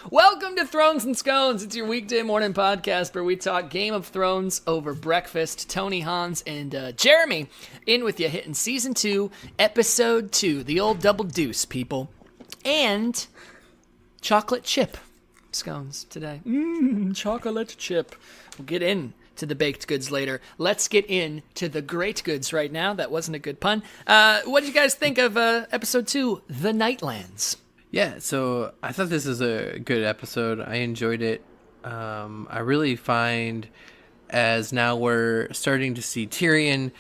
Welcome to Thrones and Scones. It's your weekday morning podcast where we talk Game of Thrones over breakfast. Tony, Hans, and Jeremy in with you, hitting Season 2, Episode 2. The old double deuce, people. And chocolate chip scones today. Chocolate chip. We'll get into the baked goods later. Let's get into the great goods right now. That wasn't a good pun. What did you guys think of Episode 2, The Nightlands? Yeah, so I thought this is a good episode. I enjoyed it. I really find as now we're starting to see Tyrion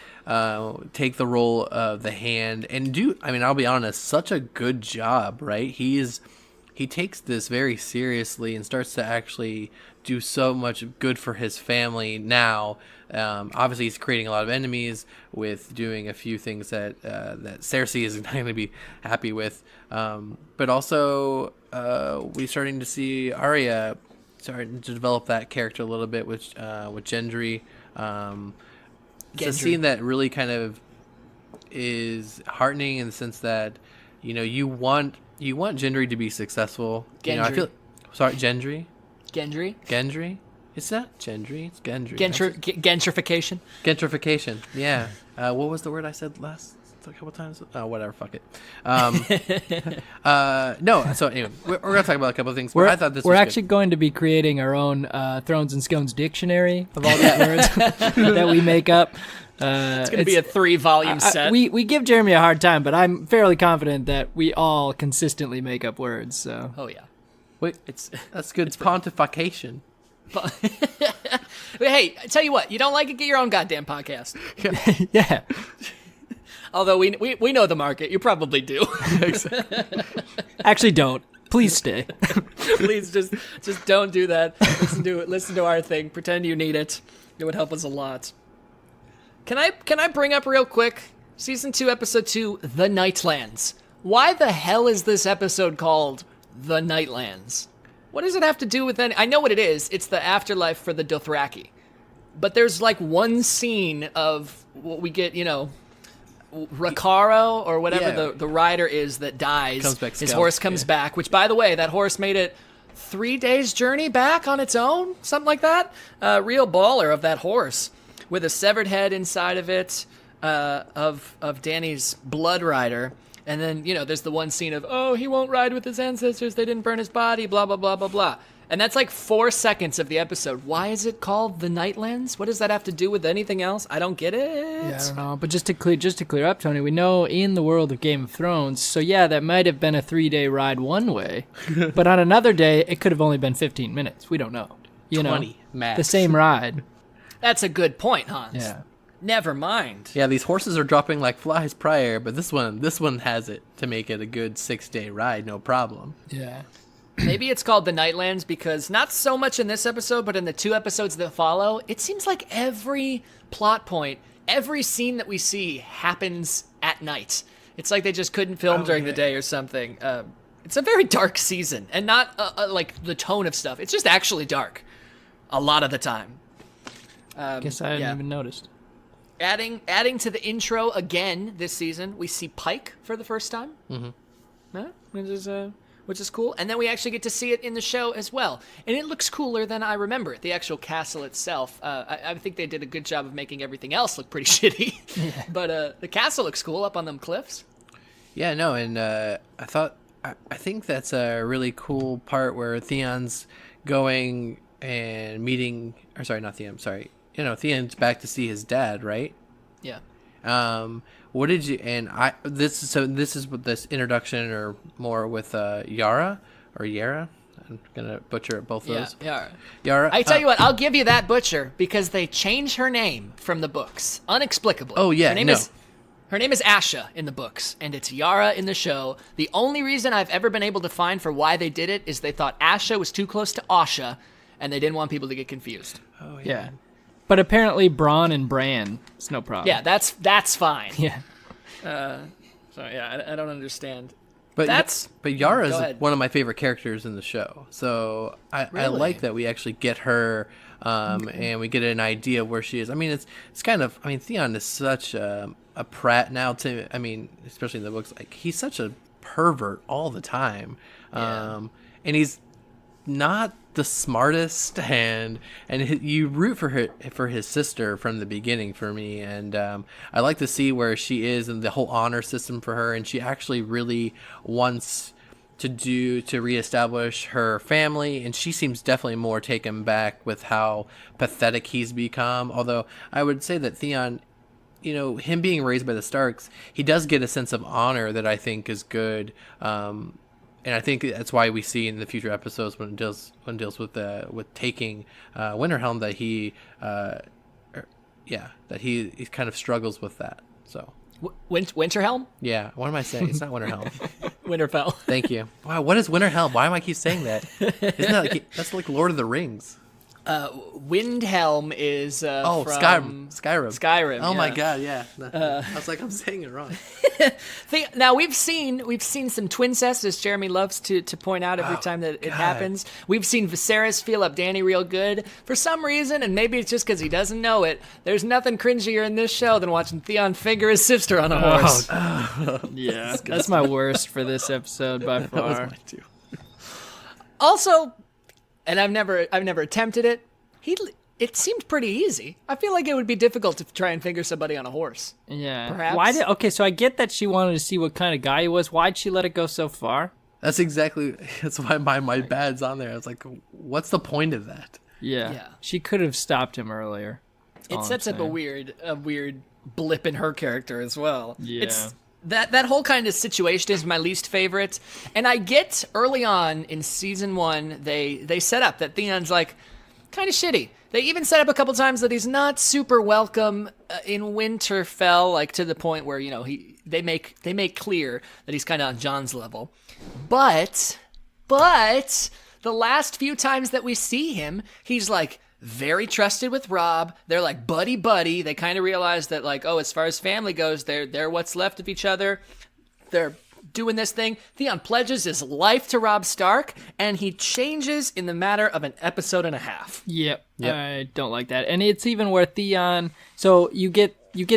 take the role of the Hand and do, I'll be honest, such a good job, right? He takes this very seriously and starts to actually do so much good for his family now. Obviously, he's creating a lot of enemies with doing a few things that Cersei is not going to be happy with. But also, we're starting to see Arya starting to develop that character a little bit with Gendry. It's a scene that really kind of is heartening in the sense that, you want Gendry to be successful. Gendry. Gendry? Gendry? It's not Gendry, it's Gendry. Gentrification? Gentrification, yeah. What was the word I said last a couple times? Oh, whatever, fuck it. No, so anyway, we're going to talk about a couple of things. I thought this was actually going to be creating our own Thrones and Scones dictionary of all the words that we make up. It's going to be a 3-volume set. We give Jeremy a hard time, but I'm fairly confident that we all consistently make up words. So. Oh, yeah. Wait, that's good. It's pontification. Hey, I tell you what, you don't like it, get your own goddamn podcast. Yeah. Although we know the market, you probably do. Actually, don't. Please stay. Please just don't do that. Listen to our thing. Pretend you need it. It would help us a lot. Can I bring up real quick? Season 2, Episode 2, The Nightlands. Why the hell is this episode called The Nightlands? What does it have to do with any... I know what it is. It's the afterlife for the Dothraki. But there's like one scene of what we get, Rakaro or whatever the rider is that dies. His horse comes back, which, by the way, that horse made it 3 days' journey back on its own, something like that. Real baller of that horse with a severed head inside of it of Dany's blood rider. And then, there's the one scene of, he won't ride with his ancestors, they didn't burn his body, blah, blah, blah, blah, blah. And that's like 4 seconds of the episode. Why is it called The Nightlands? What does that have to do with anything else? I don't get it. Yeah, I don't know. But just to clear up, Tony, we know in the world of Game of Thrones, so yeah, that might have been a 3-day ride one way. But on another day, it could have only been 15 minutes. We don't know. 20 max. The same ride. That's a good point, Hans. Yeah. Never mind. Yeah, these horses are dropping like flies prior, but this one has it to make it a good 6-day ride, no problem. Yeah. Maybe it's called The Nightlands because not so much in this episode, but in the 2 episodes that follow, it seems like every plot point, every scene that we see happens at night. It's like they just couldn't film during the day or something. It's a very dark season, and not like the tone of stuff. It's just actually dark a lot of the time. Guess I hadn't even noticed. Adding to the intro again this season, we see Pike for the first time, which is cool. And then we actually get to see it in the show as well. And it looks cooler than I remember it, the actual castle itself. I think they did a good job of making everything else look pretty shitty. Yeah. But the castle looks cool up on them cliffs. Yeah, no, and I think that's a really cool part where Theon's going and meeting... Or sorry, not Theon, sorry. Theon's back to see his dad, right? Yeah. What did you... And this is with this introduction or more with Yara or Yara. I'm going to butcher both those. Yara. I tell you what, I'll give you that butcher because they changed her name from the books. Inexplicably. Oh, yeah, Her name is Asha in the books, and it's Yara in the show. The only reason I've ever been able to find for why they did it is they thought Asha was too close to Asha, and they didn't want people to get confused. Oh, yeah. But apparently Bronn and Bran, it's no problem. Yeah, that's fine. Yeah. I don't understand. But Yara is one of my favorite characters in the show. So I like that we actually get her and we get an idea of where she is. It's kind of, Theon is such a prat now especially in the books, like he's such a pervert all the time. Yeah. And he's not the smartest, and you root for his sister from the beginning for me, and I like to see where she is and the whole honor system for her, and she actually really wants to reestablish her family, and she seems definitely more taken back with how pathetic he's become. Although I would say that Theon, him being raised by the Starks, he does get a sense of honor that I think is good. And I think that's why we see in the future episodes when it deals with taking Winterhelm that he kind of struggles with that. So Winterhelm? Yeah, what am I saying? It's not Winterhelm. Winterfell. Thank you. Wow, what is Winterhelm? Why am I keep saying that? Isn't that that's like Lord of the Rings? Windhelm is from Skyrim. Oh yeah. my god, yeah. I was like, I'm saying it wrong. Now we've seen some twincest, as Jeremy loves to point out every time that it happens. We've seen Viserys feel up Dany real good for some reason, and maybe it's just because he doesn't know it. There's nothing cringier in this show than watching Theon finger his sister on a horse. Yeah, that's my worst for this episode by far. That was mine too. Also, and I've never attempted it. It seemed pretty easy. I feel like it would be difficult to try and figure somebody on a horse. Yeah. Perhaps. So I get that she wanted to see what kind of guy he was. Why'd she let it go so far? That's why my bad's on there. I was like, what's the point of that? Yeah. She could have stopped him earlier. It sets up a weird blip in her character as well. Yeah. That whole kind of situation is my least favorite. And I get early on in season 1, they set up that Theon's like kind of shitty. They even set up a couple times that he's not super welcome in Winterfell, like to the point where, they make clear that he's kind of on Jon's level. But the last few times that we see him, he's like very trusted with Robb. They're like buddy. They kind of realize that like, oh, as far as family goes, they're what's left of each other. They're doing this thing. Theon pledges his life to Robb Stark, and he changes in the matter of an episode and a half. Yep. I don't like that. And it's even where Theon, so you get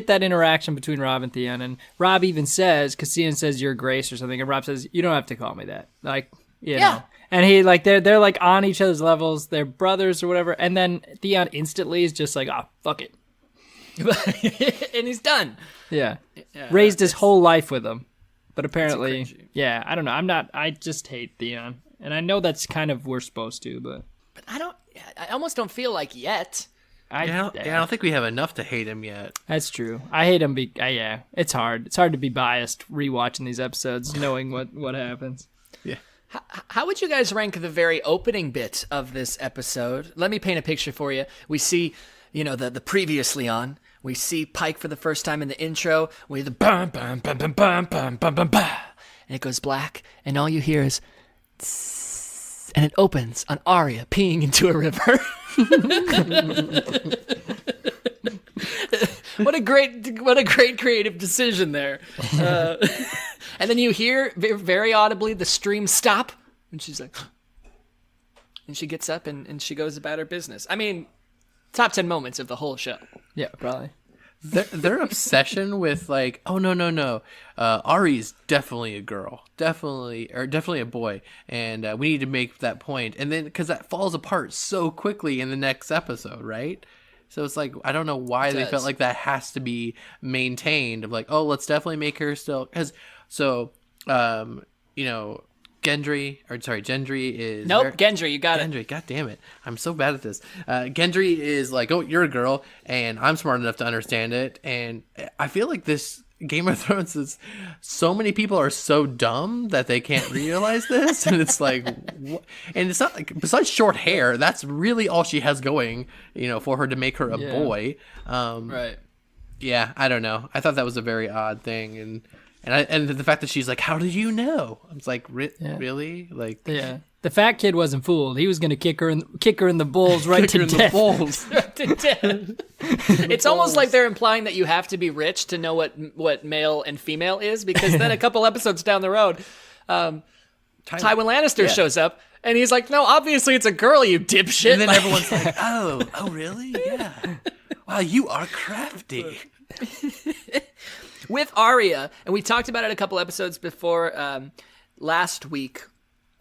that interaction between Robb and Theon, and Robb even says, because Theon says you're Grace or something, and Robb says, you don't have to call me that. Like, you know. And he like they're like on each other's levels, they're brothers or whatever, and then Theon instantly is just like, fuck it. And he's done. Yeah. Raised his whole life with him. But apparently, I don't know. I just hate Theon. And I know that's kind of we're supposed to, but I almost don't feel like yet. I don't think we have enough to hate him yet. That's true. I hate him. It's hard. It's hard to be biased rewatching these episodes, knowing what happens. Yeah. How would you guys rank the very opening bit of this episode? Let me paint a picture for you. We see, the previously on. We see Pike for the first time in the intro. We the bam, bam, bam, bam, bam, bam, bam, bam, bam, and it goes black, and all you hear is, tss, and it opens on Arya peeing into a river. What a great creative decision there. And then you hear very audibly the stream stop, and she's like, and she gets up and she goes about her business. I mean, top 10 moments of the whole show. Yeah, probably. Their obsession with like, oh no, Ari's definitely a girl, definitely a boy, and we need to make that point, and then because that falls apart so quickly in the next episode, right? So it's like, I don't know why they felt like that has to be maintained. Of like, oh, let's definitely make her still, because Gendry is... Nope, Gendry, you got Gendry, god damn it. I'm so bad at this. Gendry is like, oh, you're a girl, and I'm smart enough to understand it, and I feel like this Game of Thrones is... So many people are so dumb that they can't realize this, and it's like... And it's not like... Besides short hair, that's really all she has going, for her to make her a boy. right. Yeah, I don't know. I thought that was a very odd thing, and the fact that she's like, how did you know? I was like, really? Like, yeah. The fat kid wasn't fooled. He was going to kick her in the balls right to death. It's almost like they're implying that you have to be rich to know what male and female is, because then a couple episodes down the road, Tywin Lannister shows up, and he's like, no, obviously it's a girl, you dipshit. And then everyone's like, oh, really? Yeah. Wow, you are crafty. With Arya, and we talked about it a couple episodes before last week,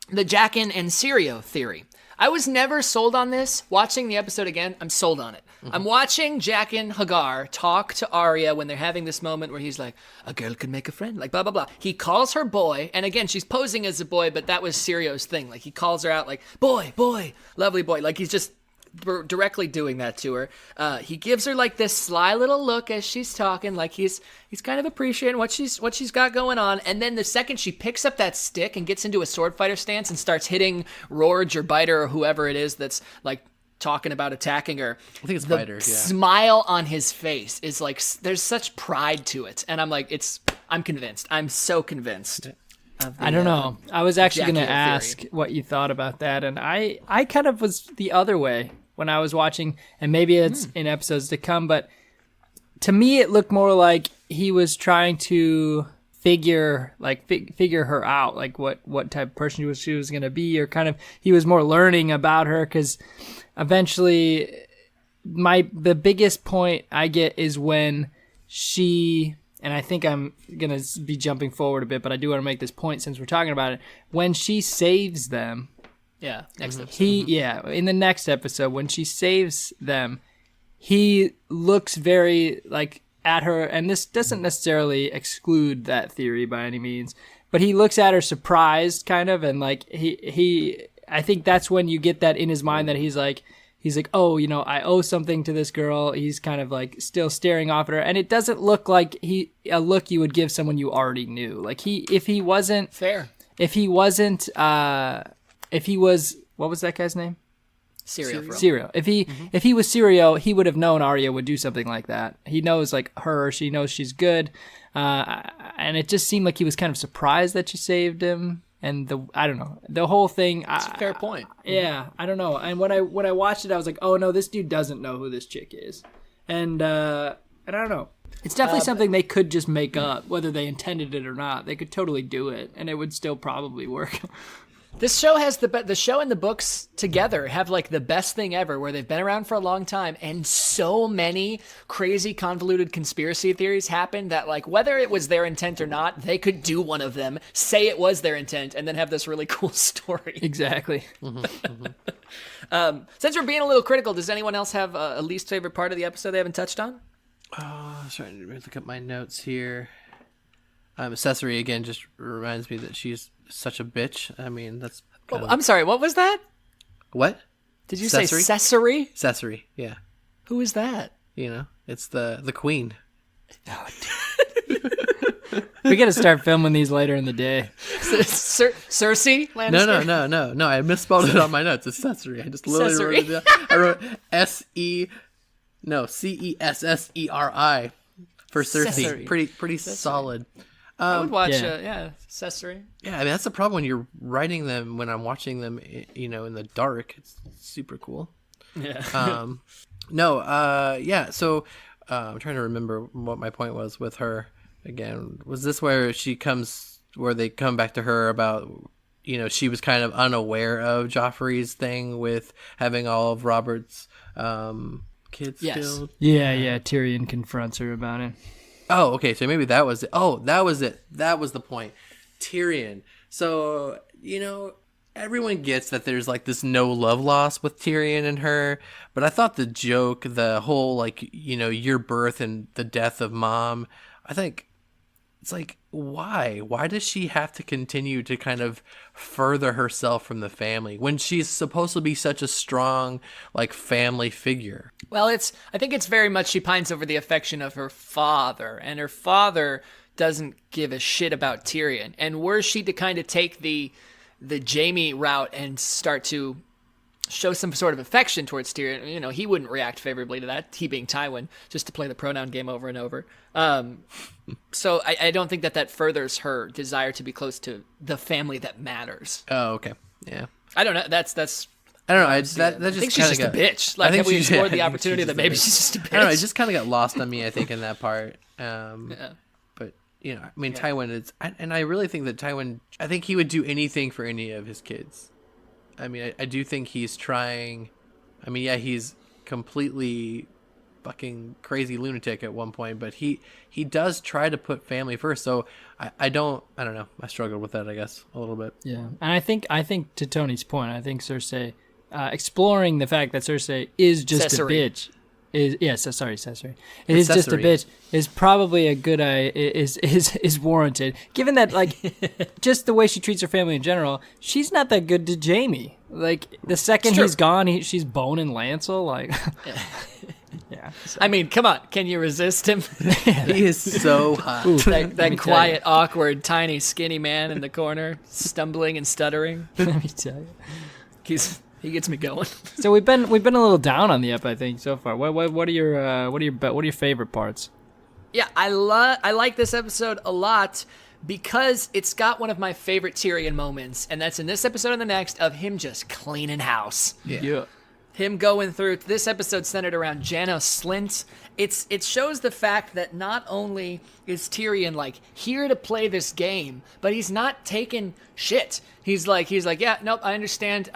the Jaqen and Syrio theory. I was never sold on this. Watching the episode again, I'm sold on it. I'm watching Jaqen Hagar talk to Arya when they're having this moment where he's like, a girl can make a friend, like blah, blah, blah. He calls her boy, and again, she's posing as a boy, but that was Sirio's thing. Like, he calls her out like, boy, lovely boy. Like, he's just directly doing that to her. He gives her like this sly little look as she's talking, like he's kind of appreciating what she's got going on. And then the second she picks up that stick and gets into a sword fighter stance and starts hitting Rorge or Biter or whoever it is that's like talking about attacking her, I think it's Biter. Yeah. Smile on his face is like, there's such pride to it, and I'm like, I'm convinced. I'm so convinced. I don't know. I was actually going to Jackie ask theory. what you thought about that, and I kind of was the other way when I was watching, and maybe it's in episodes to come, but to me it looked more like he was trying to figure her out, like what type of person she was going to be, or kind of he was more learning about her, because eventually the biggest point I get is when she, and I think I'm going to be jumping forward a bit, but I do want to make this point since we're talking about it, when she saves them. Yeah, next episode. In the next episode, when she saves them, he looks very like at her, and this doesn't necessarily exclude that theory by any means, but he looks at her surprised, kind of, and like he I think that's when you get that in his mind that he's like, oh, I owe something to this girl. He's kind of like still staring off at her, and it doesn't look like a look you would give someone you already knew. Like if he wasn't fair, if he wasn't. If he was, what was that guy's name? Syrio. If he was Syrio, he would have known Arya would do something like that. He knows like her, she knows she's good, and it just seemed like he was kind of surprised that she saved him. And I don't know, the whole thing. That's a fair point. Yeah, I don't know. And when I watched it, I was like, oh no, this dude doesn't know who this chick is, and I don't know. It's definitely something they could just make up, whether they intended it or not. They could totally do it, and it would still probably work. This show has the show and the books together have like the best thing ever, where they've been around for a long time, and so many crazy convoluted conspiracy theories happen that like whether it was their intent or not, they could do one of them, say it was their intent, and then have this really cool story. Exactly. Since we're being a little critical, does anyone else have a least favorite part of the episode they haven't touched on? Starting to look at my notes here. Cesery again just reminds me that she's such a bitch. I mean, that's. I'm sorry. What was that? What? Did you say Cesery? Cesery, yeah. Who is that? It's the queen. We got to start filming these later in the day. Cersei Lannister? No. I misspelled it on my notes. It's Cesery. I just literally wrote it down. I wrote Cesseri for Cersei. Cesery. Pretty solid. I would watch, yeah. Cesery. Yeah, I mean that's the problem when you're writing them. When I'm watching them, in the dark, it's super cool. Yeah. Yeah. So I'm trying to remember what my point was with her. Again, was this where they come back to her about, she was kind of unaware of Joffrey's thing with having all of Robert's kids killed? Yeah. Tyrion confronts her about it. Oh, okay. So maybe that was it. Oh, that was it. That was the point. Tyrion. So, everyone gets that there's like this no love loss with Tyrion and her. But I thought the joke, the whole like, your birth and the death of mom, I think it's like, why? Why does she have to continue to kind of further herself from the family when she's supposed to be such a strong, like, family figure? Well, I think it's very much she pines over the affection of her father, and her father doesn't give a shit about Tyrion. And were she to kind of take the Jaime route and start to show some sort of affection towards Tyrion, he wouldn't react favorably to that, he being Tywin, just to play the pronoun game over and over. So I don't think that furthers her desire to be close to the family that matters. Oh, okay. Yeah. I don't know. That's I don't know. I just I think she's just a bitch. Like, have we explored the opportunity that maybe she's just a bitch? I don't know. It just kind of got lost on me, I think, in that part. Yeah. But, Tywin is... And I really think that Tywin... I think he would do anything for any of his kids. I mean, I do think he's trying... I mean, yeah, he's completely fucking crazy lunatic at one point, but he does try to put family first. So I don't know. I struggled with that, I guess, a little bit. Yeah, and I think to Tony's point, I think Cersei, exploring the fact that Cersei is just Cesery. a bitch. Cesery. It is just a bitch. Is probably a good is warranted, given that like just the way she treats her family in general. She's not that good to Jaime. Like the second he's gone, she's boning Lancel. Like, yeah. So. I mean, come on, can you resist him? He is so hot. Ooh, that quiet, awkward, tiny, skinny man in the corner, stumbling and stuttering. Let me tell you. He gets me going. So we've been a little down on the ep, I think, so far. What are your favorite parts? Yeah, I like this episode a lot because it's got one of my favorite Tyrion moments, and that's in this episode and the next of him just cleaning house. Yeah. Him going through this episode centered around Janos Slynt. It shows the fact that not only is Tyrion like here to play this game, but he's not taking shit. He's like, yeah, nope, I understand.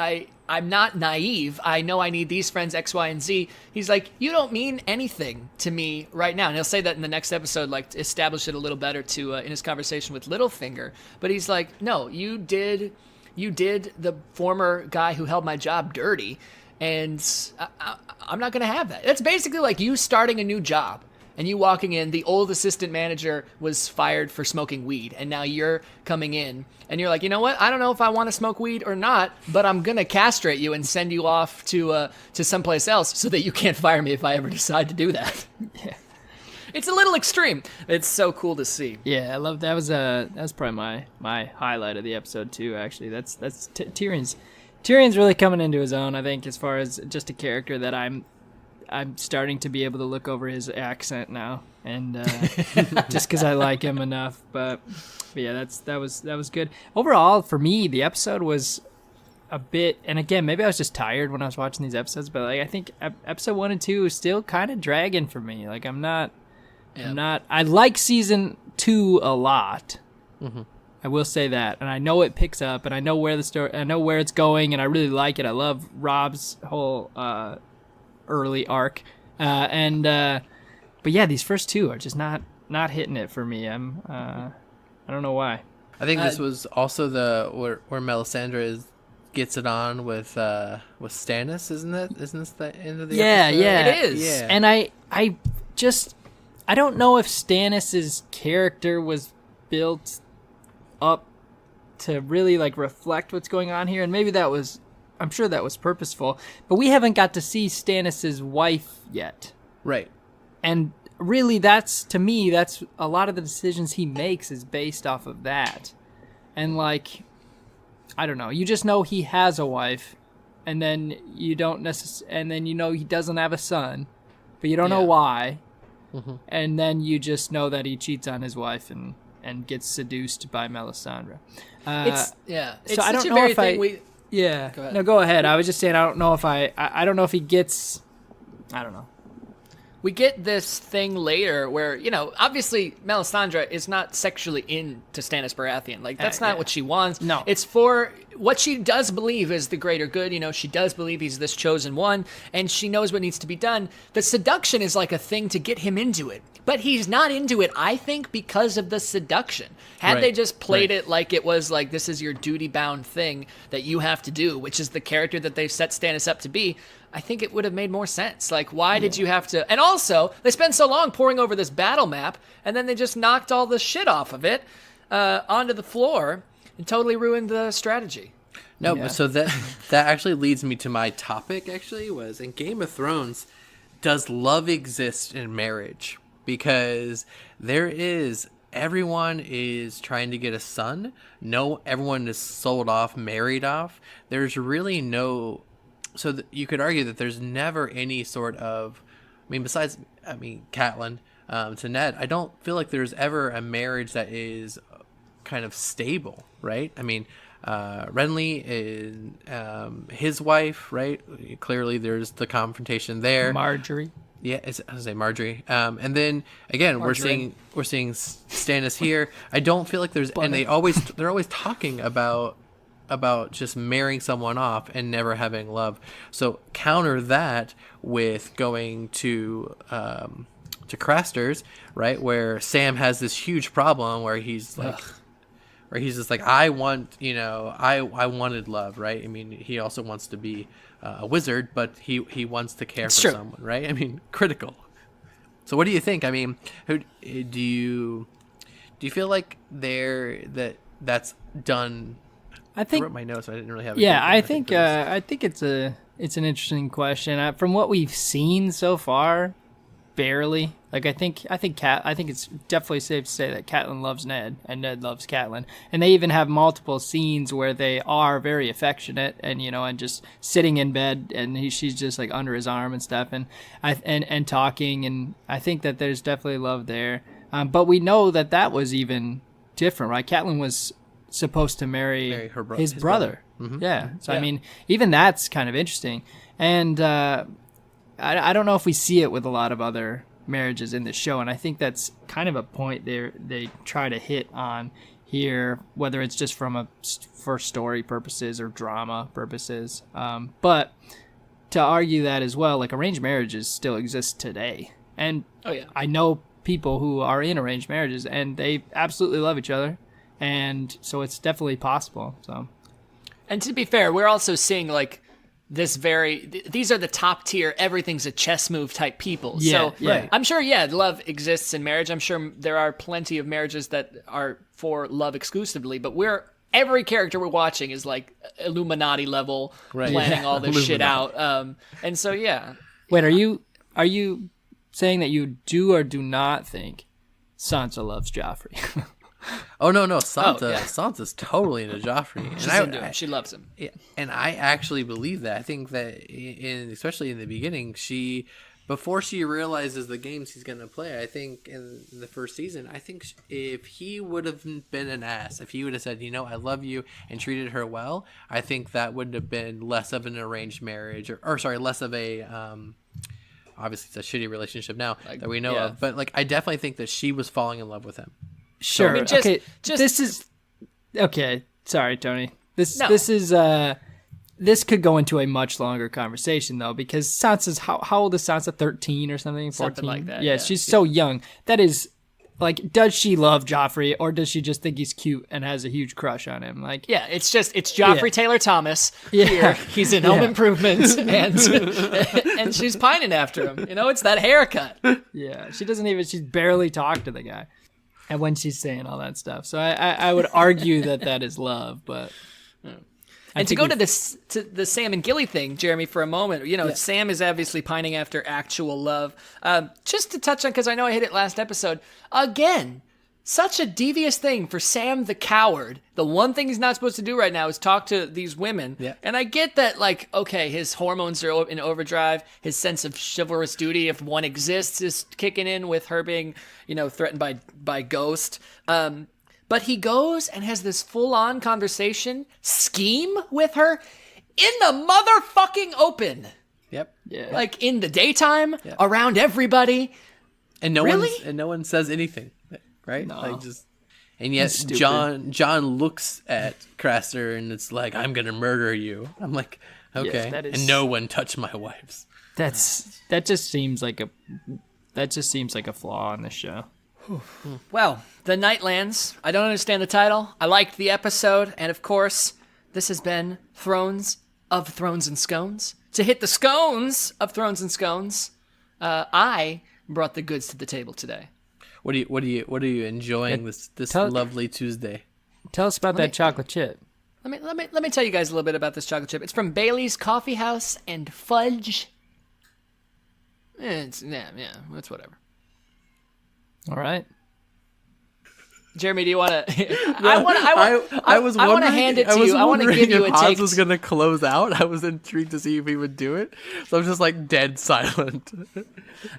I'm not naive. I know I need these friends X, Y, and Z. He's like, you don't mean anything to me right now. And he'll say that in the next episode, like to establish it a little better to in his conversation with Littlefinger. But he's like, no, you did the former guy who held my job dirty. And I'm not going to have that. That's basically like you starting a new job and you walking in. The old assistant manager was fired for smoking weed. And now you're coming in and you're like, you know what? I don't know if I want to smoke weed or not, but I'm going to castrate you and send you off to someplace else so that you can't fire me if I ever decide to do that. Yeah. It's a little extreme. It's so cool to see. Yeah, I love that. Was probably my highlight of the episode too. Actually, that's Tyrion's really coming into his own, I think, as far as just a character that I'm starting to be able to look over his accent now, and just because I like him enough. But yeah, that was good overall for me. The episode was a bit, and again, maybe I was just tired when I was watching these episodes, but like I think episode 1 and 2 is still kind of dragging for me. Like I'm not. I like season 2 a lot. Mm-hmm. I will say that, and I know it picks up, and I know where it's going, and I really like it. I love Robb's whole early arc, but yeah, these first 2 are just not hitting it for me. I don't know why. I think this was also where Melisandre gets it on with Stannis, isn't it? Isn't this the end of the episode? Yeah, it is. Yeah. And I don't know if Stannis's character was built up to really like reflect what's going on here, and maybe I'm sure that was purposeful, but we haven't got to see Stannis's wife yet, right? And really, that's a lot of the decisions he makes is based off of that. And like, I don't know, you just know he has a wife, and then you don't and then you know he doesn't have a son, but you don't know why. Mm-hmm. And then you just know that he cheats on his wife and gets seduced by Melisandre. It's so I don't know if Yeah. Go ahead. No, go ahead. I was just saying I don't know if I don't know if he gets. I don't know. We get this thing later where, you know, obviously Melisandre is not sexually into Stannis Baratheon. Like, that's not what she wants. No. It's for what she does believe is the greater good. You know, she does believe he's this chosen one, and she knows what needs to be done. The seduction is like a thing to get him into it. But he's not into it, I think, because of the seduction. Had they just played it like it was like, this is your duty-bound thing that you have to do, which is the character that they've set Stannis up to be, I think it would have made more sense. Like, why did you have to... And also, they spent so long poring over this battle map, and then they just knocked all the shit off of it onto the floor and totally ruined the strategy. No, but so that actually leads me to my topic, actually, was in Game of Thrones, does love exist in marriage? Because everyone is trying to get a son. No, everyone is sold off, married off. There's really no... So you could argue that there's never any sort of, besides Catelyn to Ned, I don't feel like there's ever a marriage that is kind of stable, right? Renly is his wife, right? Clearly there's the confrontation there. Marjorie. Yeah, I was say Marjorie. And then again, we're seeing Stannis here. I don't feel like there's, and they're always talking about about just marrying someone off and never having love. So counter that with going to Craster's, right, where Sam has this huge problem where he's like, where he's just like, I want, I wanted love, right? I mean, he also wants to be a wizard, but he wants to care for someone, right? I mean, critical. So what do you think? I mean, who do you feel like that's done? I think I wrote my notes. So I didn't really have. I think it's an interesting question. From what we've seen so far, barely. Like I think it's definitely safe to say that Catelyn loves Ned and Ned loves Catelyn, and they even have multiple scenes where they are very affectionate and and just sitting in bed and she's just like under his arm and stuff and talking, and I think that there's definitely love there. But we know that was even different, right? Catelyn was supposed to marry his brother. Mm-hmm. Yeah. So I mean, even that's kind of interesting, and I don't know if we see it with a lot of other marriages in the show, and I think that's kind of a point they try to hit on here, whether it's just for story purposes or drama purposes. But to argue that as well, like arranged marriages still exist today, and I know people who are in arranged marriages and they absolutely love each other, and so it's definitely possible. So, and to be fair, we're also seeing like these are the top tier, everything's a chess move type people. Yeah, so right. I'm sure, love exists in marriage. I'm sure there are plenty of marriages that are for love exclusively, but every character we're watching is like Illuminati level, planning all this shit out. And so, Wait, are you saying that you do or do not think Sansa loves Joffrey? Oh no, Sansa's totally into Joffrey. She's into him. She loves him. Yeah, and I actually believe that. I think that especially in the beginning, before she realizes the games he's going to play, I think in the first season, I think if he would have been an ass, if he would have said, I love you and treated her well, I think that would have been less of an arranged marriage less of a obviously it's a shitty relationship now that we know of, but like I definitely think that she was falling in love with him. Sure. So, I mean, this is okay. Sorry, Tony. This could go into a much longer conversation though, because Sansa's how old is Sansa? 13 or something? 14? Something like that. Yeah, she's so young. That is like, does she love Joffrey or does she just think he's cute and has a huge crush on him? Like, it's Joffrey Taylor Thomas here. He's in Home Improvement, and she's pining after him. It's that haircut. Yeah, she's barely talked to the guy. And when she's saying all that stuff. So I would argue that is love, but... And to go to the Sam and Gilly thing, Jeremy, for a moment, Sam is obviously pining after actual love. Just to touch on, because I know I hit it last episode, again, such a devious thing for Sam the coward. The one thing he's not supposed to do right now is talk to these women. Yeah. And I get that, like, okay, his hormones are in overdrive. His sense of chivalrous duty, if one exists, is kicking in with her being, threatened by Ghost. But he goes and has this full-on scheme with her in the motherfucking open. Yep. Yeah. Like in the daytime, around everybody. And no one says anything. Right? No. And yet John looks at Craster and it's like, I'm gonna murder you. I'm like, okay. Yes, and no one touched my wives. That just seems like a flaw in the show. Well, the Nightlands. I don't understand the title. I liked the episode, and of course, this has been Thrones of Thrones and Scones. To hit the scones of Thrones and Scones, I brought the goods to the table today. What are you enjoying this lovely Tuesday? Tell us about that chocolate chip. Let me tell you guys a little bit about this chocolate chip. It's from Bailey's Coffee House and Fudge. It's whatever. All right. Jeremy, do you want to? I was want to hand it to you. I want to give you a take. Hans was going to close out. I was intrigued to see if he would do it, so I'm just like dead silent.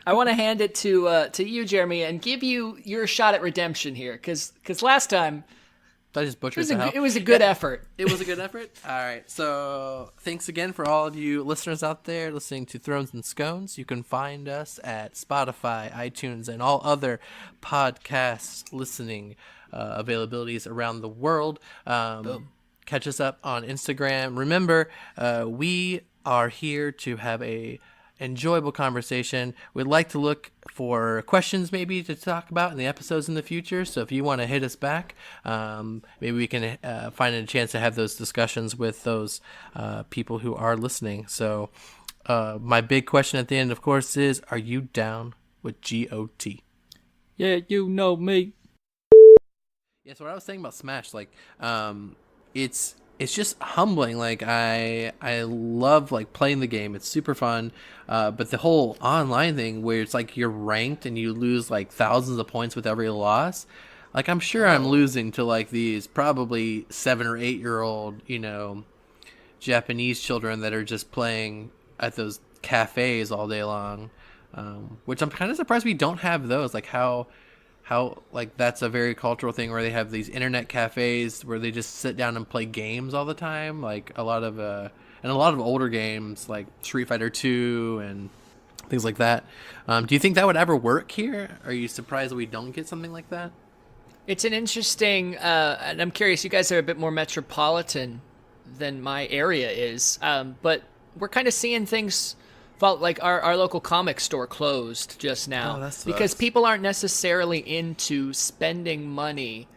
I want to hand it to you, Jeremy, and give you your shot at redemption here, because last time. I just butchered it was a good effort. It was a good effort? All right. So thanks again for all of you listeners out there listening to Thrones and Scones. You can find us at Spotify, iTunes, and all other podcast listening availabilities around the world. Boom. catch us up on Instagram. Remember, we are here to have a enjoyable conversation. We'd like to look for questions maybe to talk about in the episodes in the future. So if you want to hit us back, maybe we can find a chance to have those discussions with those people who are listening. So my big question at the end, of course, is, are you down with GOT? Yeah, you know me. Yeah, so what I was saying about Smash, like, it's just humbling. Like, I love, like, playing the game. It's super fun. But the whole online thing where it's like you're ranked and you lose like thousands of points with every loss. Like, I'm sure I'm losing to like these probably 7 or 8 year old, Japanese children that are just playing at those cafes all day long. Which I'm kind of surprised we don't have those. Like how like that's a very cultural thing where they have these internet cafes where they just sit down and play games all the time. Like a lot of older games like Street Fighter 2 and things like that. Do you think that would ever work here? Are you surprised that we don't get something like that? It's an interesting, and I'm curious, you guys are a bit more metropolitan than my area is, but we're kind of seeing things. Like our local comic store closed just now because people aren't necessarily into spending money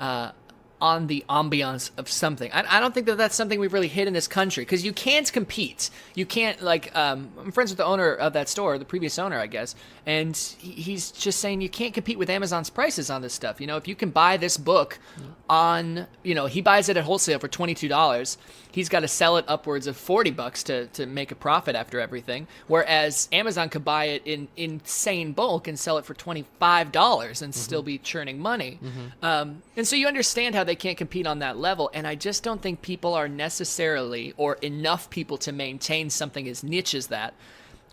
on the ambiance of something. I don't think that that's something we've really hit in this country because you can't compete. You can't, like, I'm friends with the owner of that store, the previous owner, I guess, and he's just saying you can't compete with Amazon's prices on this stuff. If you can buy this book on, he buys it at wholesale for $22. He's got to sell it upwards of $40 to make a profit after everything. Whereas Amazon could buy it in insane bulk and sell it for $25 and still be churning money. And so you understand how they can't compete on that level. And I just don't think people are necessarily, or enough people to maintain something as niche as that.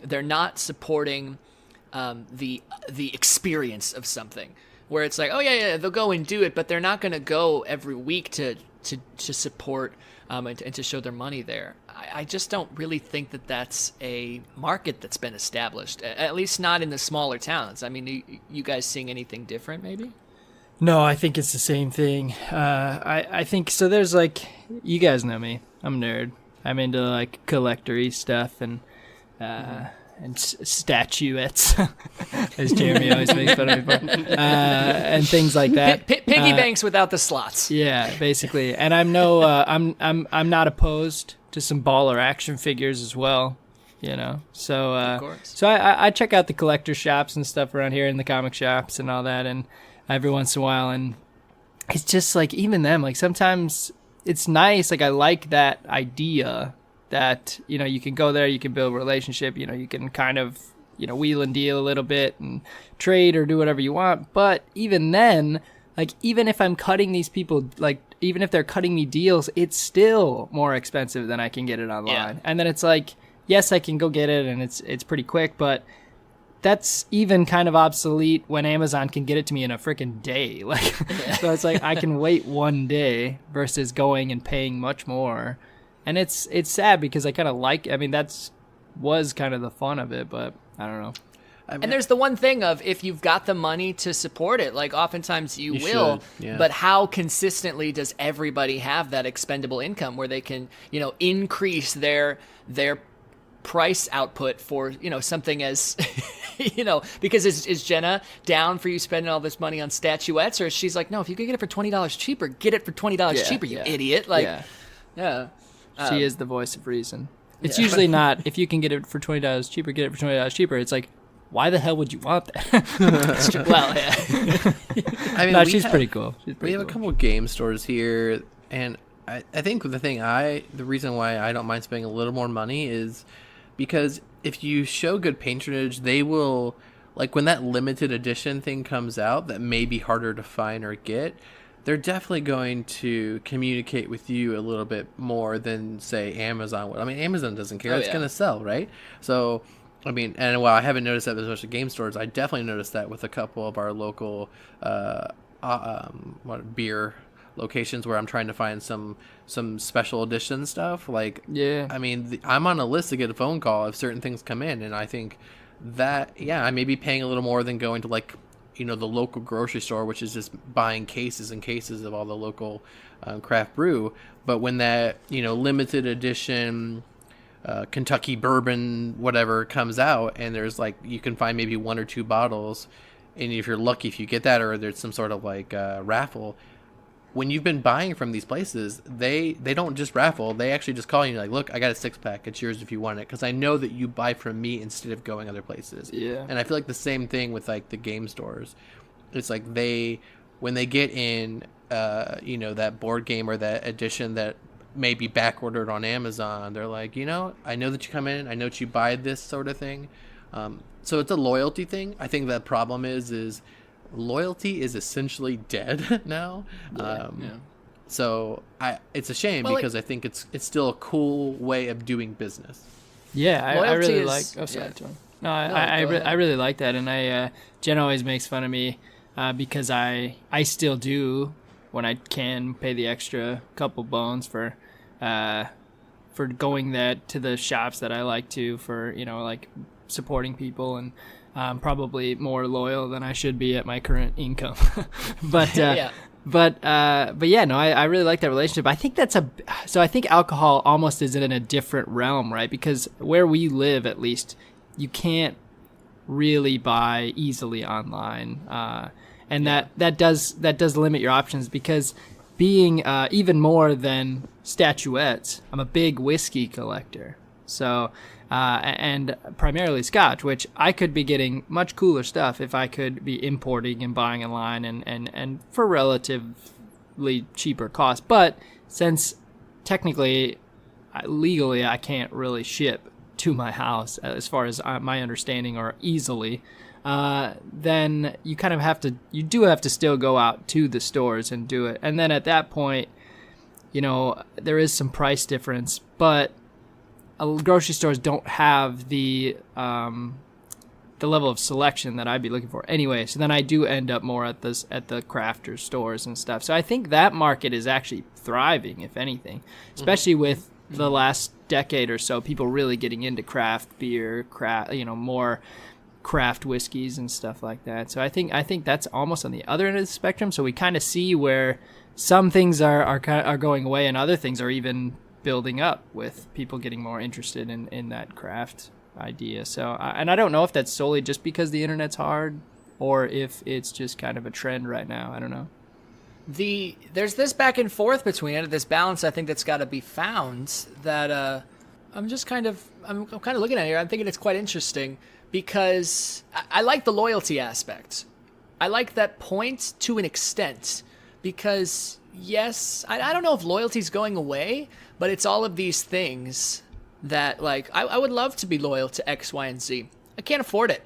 They're not supporting the experience of something where it's like, oh yeah, they'll go and do it, but they're not going to go every week to support and to show their money there. I just don't really think that that's a market that's been established, at least not in the smaller towns. I mean, you guys seeing anything different maybe? No, I think it's the same thing. I think so. There's like, you guys know me. I'm a nerd. I'm into like collector-y stuff and statuettes, as Jeremy always makes fun of me for, and things like that. Piggy banks without the slots. Yeah, basically. And I'm I'm not opposed to some baller action figures as well. So of course. So I check out the collector shops and stuff around here in the comic shops and all that, and every once in a while, and it's just like, even them, like sometimes it's nice. Like I like that idea that, you can go there, you can build a relationship, you can kind of, wheel and deal a little bit and trade or do whatever you want. But even then, like, even if I'm cutting these people, like, even if they're cutting me deals, it's still more expensive than I can get it online. Yeah. And then it's like, yes, I can go get it and it's pretty quick, but that's even kind of obsolete when Amazon can get it to me in a freaking day. Like, so it's like, I can wait one day versus going and paying much more. And it's sad because I kind of was kind of the fun of it, but I don't know. And there's the one thing of, if you've got the money to support it, like oftentimes you will, yeah. But how consistently does everybody have that expendable income where they can, increase their price output for, something as, because is Jenna down for you spending all this money on statuettes, or she's like, no, if you can get it for $20 cheaper, get it for $20 cheaper, you idiot. Like, yeah. She is the voice of reason. It's usually not, if you can get it for $20 cheaper, get it for $20 cheaper. It's like, why the hell would you want that? Well, yeah. I mean, she's pretty cool. We have a couple of game stores here, and I think the reason why I don't mind spending a little more money is because if you show good patronage, they will, like when that limited edition thing comes out that may be harder to find or get, they're definitely going to communicate with you a little bit more than, say, Amazon would. I mean, Amazon doesn't care. It's going to sell, right? So, I mean, and while I haven't noticed that with a bunch of game stores, I definitely noticed that with a couple of our local beer locations where I'm trying to find some special edition stuff. Like, yeah. I mean, I'm on a list to get a phone call if certain things come in, and I think that, I may be paying a little more than going to, like, the local grocery store, which is just buying cases and cases of all the local craft brew. But when that, limited edition Kentucky bourbon, whatever, comes out, and there's like, you can find maybe 1 or 2 bottles, and if you're lucky, if you get that, or there's some sort of like raffle, when you've been buying from these places, they don't just raffle. They actually just call you like, look, I got a 6-pack. It's yours if you want it. Because I know that you buy from me instead of going other places. Yeah. And I feel like the same thing with like the game stores. It's like when they get in, that board game or that edition that may be back ordered on Amazon, they're like, I know that you come in, I know that you buy this sort of thing. So it's a loyalty thing. I think the problem is loyalty is essentially dead now. So it's a shame because I think it's still a cool way of doing business. Yeah, I really like. Oh, sorry, Tony. No, I really like that, and Jen always makes fun of me because I still do when I can pay the extra couple bones for going to the shops that I like to for like supporting people, and probably more loyal than I should be at my current income. But yeah. But no, I really like that relationship. I think I think alcohol almost is in a different realm, right? Because where we live, at least, you can't really buy easily online, and that does limit your options. Because being even more than statuettes, I'm a big whiskey collector, so and primarily Scotch, which I could be getting much cooler stuff if I could be importing and buying online and for relatively cheaper cost. But since technically, legally, I can't really ship to my house, as far as my understanding, or easily, then you kind of you do have to still go out to the stores and do it. And then at that point, there is some price difference, but grocery stores don't have the level of selection that I'd be looking for anyway. So then I do end up more at the crafters stores and stuff. So I think that market is actually thriving, if anything, especially with the last decade or so, people really getting into craft beer, more craft whiskeys and stuff like that. So I think that's almost on the other end of the spectrum. So we kind of see where some things are going away and other things are even building up, with people getting more interested in that craft idea. So and I don't know if that's solely just because the internet's hard, or if it's just kind of a trend right now. I don't know. There's this back and forth between it, this balance I think that's got to be found, that I'm kind of looking at here. I'm thinking it's quite interesting because I like the loyalty aspect. I like that point to an extent, because yes, I don't know if loyalty's going away, but it's all of these things that, like, I would love to be loyal to X, Y, and Z. I can't afford it.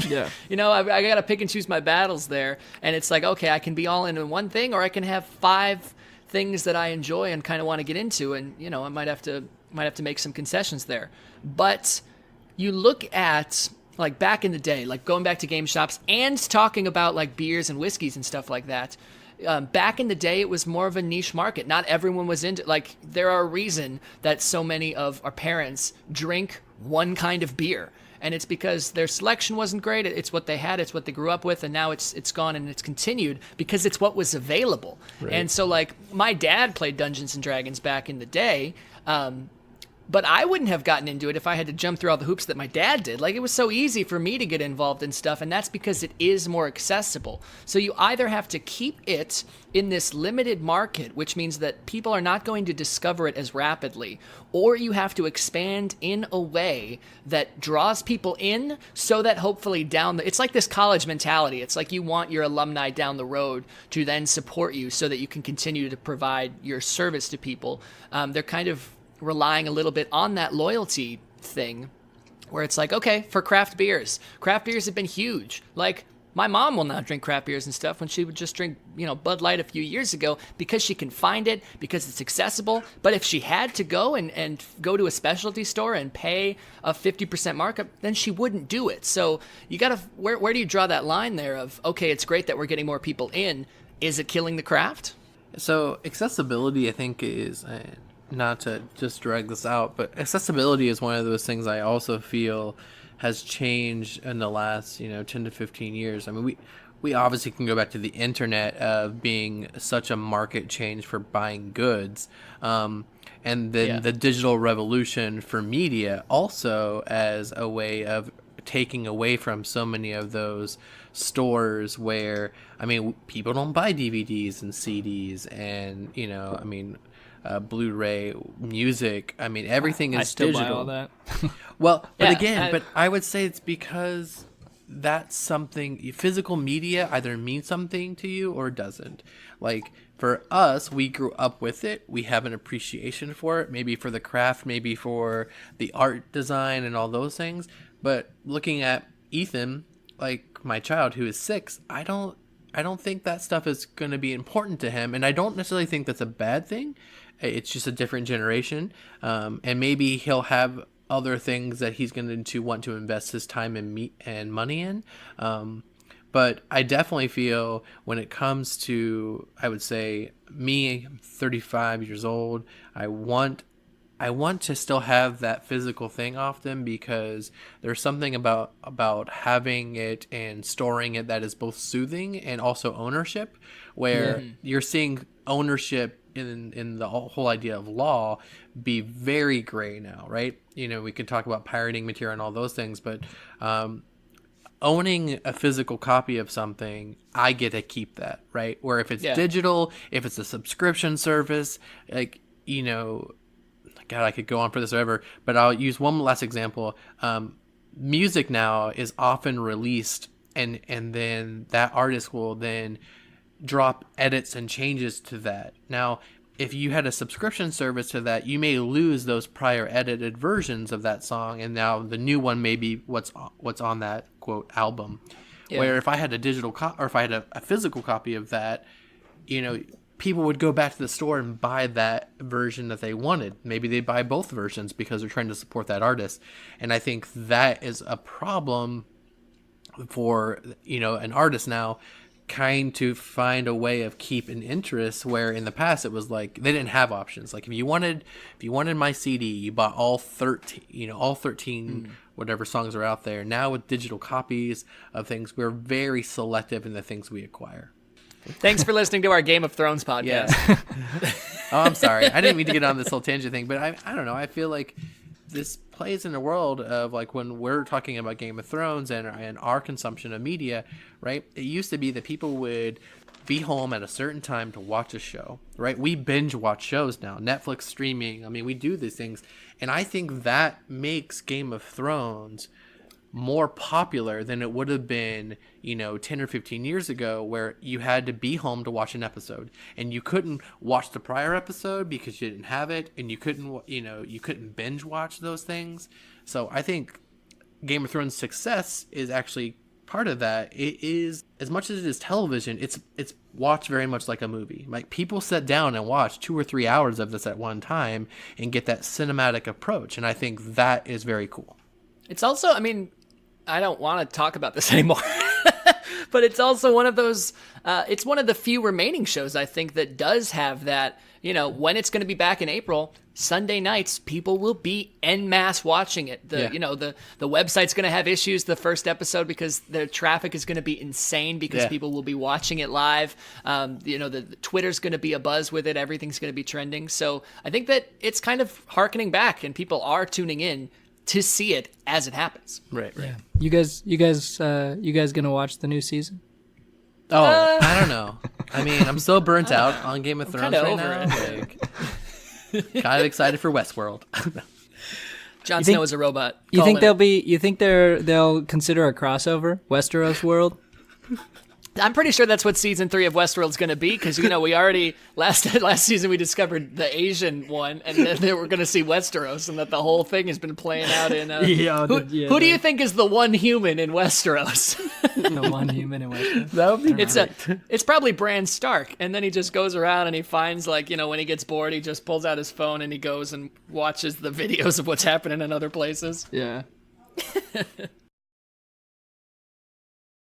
Yeah. I got to pick and choose my battles there. And it's like, okay, I can be all in one thing, or I can have 5 things that I enjoy and kind of want to get into. And, I might have to make some concessions there. But you look at, like, back in the day, like going back to game shops and talking about like beers and whiskeys and stuff like that. Back in the day, it was more of a niche market. Not everyone was into, like, there are a reason that so many of our parents drink one kind of beer. And it's because their selection wasn't great. It's what they had. It's what they grew up with. And now it's gone, and it's continued because it's what was available. Right. And so, like, my dad played Dungeons and Dragons back in the day. But I wouldn't have gotten into it if I had to jump through all the hoops that my dad did. Like, it was so easy for me to get involved in stuff, and that's because it is more accessible. So you either have to keep it in this limited market, which means that people are not going to discover it as rapidly, or you have to expand in a way that draws people in so that hopefully it's like this college mentality. It's like you want your alumni down the road to then support you so that you can continue to provide your service to people. They're kind of relying a little bit on that loyalty thing, where it's like, okay, for craft beers have been huge. Like, my mom will now drink craft beers and stuff when she would just drink, Bud Light a few years ago, because she can find it, because it's accessible. But if she had to go and go to a specialty store and pay a 50% markup, then she wouldn't do it. So you gotta, where do you draw that line there of, okay, it's great that we're getting more people in. Is it killing the craft? So accessibility, I think, is, not to just drag this out, but accessibility is one of those things I also feel has changed in the last 10 to 15 years. I mean, we obviously can go back to the internet of being such a market change for buying goods, and then the digital revolution for media also as a way of taking away from so many of those stores where, I mean, people don't buy DVDs and CDs and Blu-ray music. I mean, everything is digital. I still buy all that. Well, but I would say it's because that's something, physical media either means something to you or doesn't. Like for us, we grew up with it. We have an appreciation for it, maybe for the craft, maybe for the art design and all those things. But looking at Ethan, like my child who is 6, I don't think that stuff is going to be important to him, and I don't necessarily think that's a bad thing. It's just a different generation, and maybe he'll have other things that he's going to want to invest his time and money in. But I definitely feel when it comes to, I would say, me, I'm 35 years old, I want to still have that physical thing often, because there's something about having it and storing it that is both soothing and also ownership, where you're seeing ownership in the whole idea of law be very gray now, right? We could talk about pirating material and all those things, but owning a physical copy of something, I get to keep that, right? Where if it's digital, if it's a subscription service, like, God, I could go on for this forever, but I'll use one last example. Music now is often released, and then that artist will then drop edits and changes to that. Now, if you had a subscription service to that, you may lose those prior edited versions of that song, and now the new one may be what's on that quote album. Yeah. Where if I had a digital or if I had a physical copy of that, people would go back to the store and buy that version that they wanted. Maybe they buy both versions because they're trying to support that artist. And I think that is a problem for, an artist now trying to find a way of keeping interest, where in the past it was like they didn't have options. Like if you wanted my CD, you bought all 13 whatever songs are out there. Now with digital copies of things, we're very selective in the things we acquire. Thanks for listening to our Game of Thrones podcast. Yeah. Oh, I'm sorry. I didn't mean to get on this whole tangent thing, but I don't know. I feel like this plays in a world of, like, when we're talking about Game of Thrones and our consumption of media, right? It used to be that people would be home at a certain time to watch a show, right? We binge watch shows now, Netflix streaming. I mean, we do these things. And I think that makes Game of Thrones more popular than it would have been, 10 or 15 years ago, where you had to be home to watch an episode and you couldn't watch the prior episode because you didn't have it, and you couldn't binge watch those things. So I think Game of Thrones' success is actually part of that. It is, as much as it is television, it's watched very much like a movie. Like, people sit down and watch 2 or 3 hours of this at one time and get that cinematic approach, and I think that is very cool. It's also, I don't want to talk about this anymore, but it's also one of those, it's one of the few remaining shows, I think, that does have that, when it's going to be back in April, Sunday nights, people will be en masse watching it. The website's going to have issues the first episode because the traffic is going to be insane because people will be watching it live. The Twitter's going to be abuzz with it. Everything's going to be trending. So I think that it's kind of hearkening back, and people are tuning in to see it as it happens. Right. Yeah. You guys gonna watch the new season? Oh, I don't know. I'm so burnt out on Game of Thrones right now. Kind of excited for Westworld. Jon Snow is a robot. You think they'll consider a crossover, Westeros world? I'm pretty sure that's what season 3 of Westworld's going to be, because we already last season we discovered the Asian one, and then we're going to see Westeros, and that the whole thing has been playing out in. Who do you think is the one human in Westeros? The one human in Westeros. That would be it's probably Bran Stark, and then he just goes around and he finds, when he gets bored, he just pulls out his phone and he goes and watches the videos of what's happening in other places. Yeah.